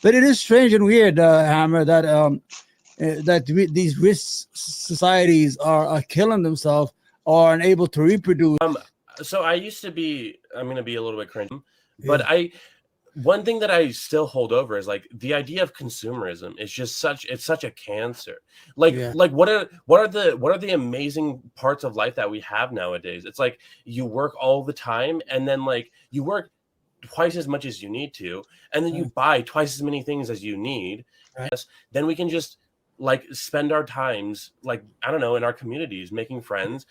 But it is strange and weird, Hammer, that these rich societies are killing themselves or unable to reproduce. So I used to be. I'm going to be a little bit cringe, but Yeah, one thing that I still hold over is like the idea of consumerism is just it's such a cancer. yeah, Like what are the amazing parts of life that we have nowadays? It's like you work all the time and then like you work twice as much as you need to, and then you right, buy twice as many things as you need. right. Then we can just like spend our times like I don't know in our communities making friends,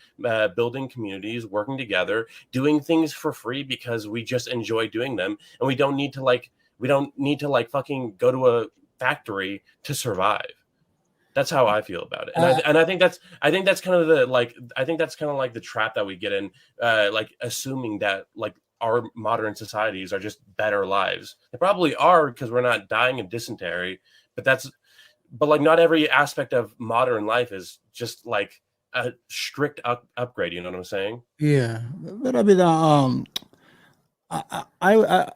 building communities, working together, doing things for free because we just enjoy doing them, and we don't need to fucking go to a factory to survive. That's how I feel about it, and I Uh, and I think that's kind of the like I think that's kind of like the trap that we get in, like assuming that like our modern societies are just better lives. They probably are because we're not dying of dysentery, but but like not every aspect of modern life is just like a strict upgrade. You know what I'm saying? yeah, but I mean,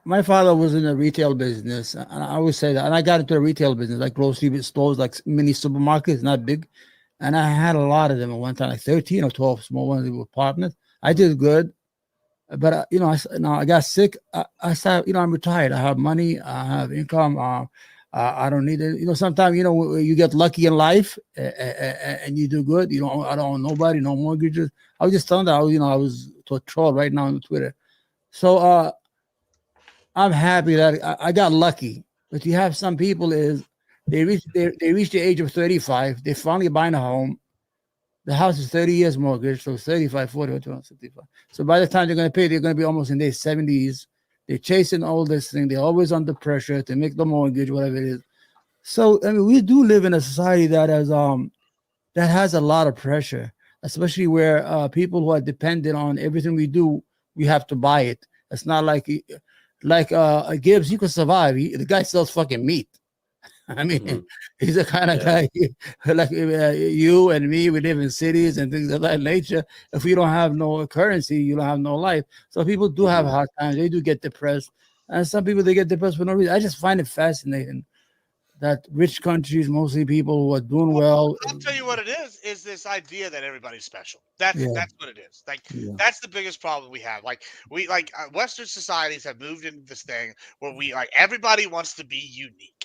my father was in the retail business, and I always say that. And I got into the retail business, like grocery stores, like mini supermarkets, not big. And I had a lot of them at one time, like 13 or 12 small ones with partners. I did good, but now I got sick. I started, I'm retired. I have money. I have income. I don't need it. Sometimes you get lucky in life, and you do good. I don't own nobody, no mortgages. I was just telling that I was to a troll right now on Twitter. So I'm happy that I got lucky. But you have some people is they reach the age of 35. They finally buying a home. The house is 30 years mortgage, so 35, 40, or 265. So by the time they're going to pay, they're going to be almost in their 70s. They're chasing all this thing. They're always under pressure to make the mortgage, whatever it is. So I mean, we do live in a society that has a lot of pressure, especially where people who are dependent on everything we do, we have to buy it. It's not like Gibbs. You can survive. The guy sells fucking meat. I mean, Hmm. he's the kind of Yeah. guy like you and me. We live in cities and things of that nature. If you don't have no currency, you don't have no life. So people do have Hmm. hard times. They do get depressed, and some people they get depressed for no reason. I just find it fascinating that rich countries, mostly people who are doing Well, well. I'll tell you what it is this idea that everybody's special. That's Yeah, that's what it is. Like yeah, that's the biggest problem we have. Like Western societies have moved into this thing where we like everybody wants to be unique.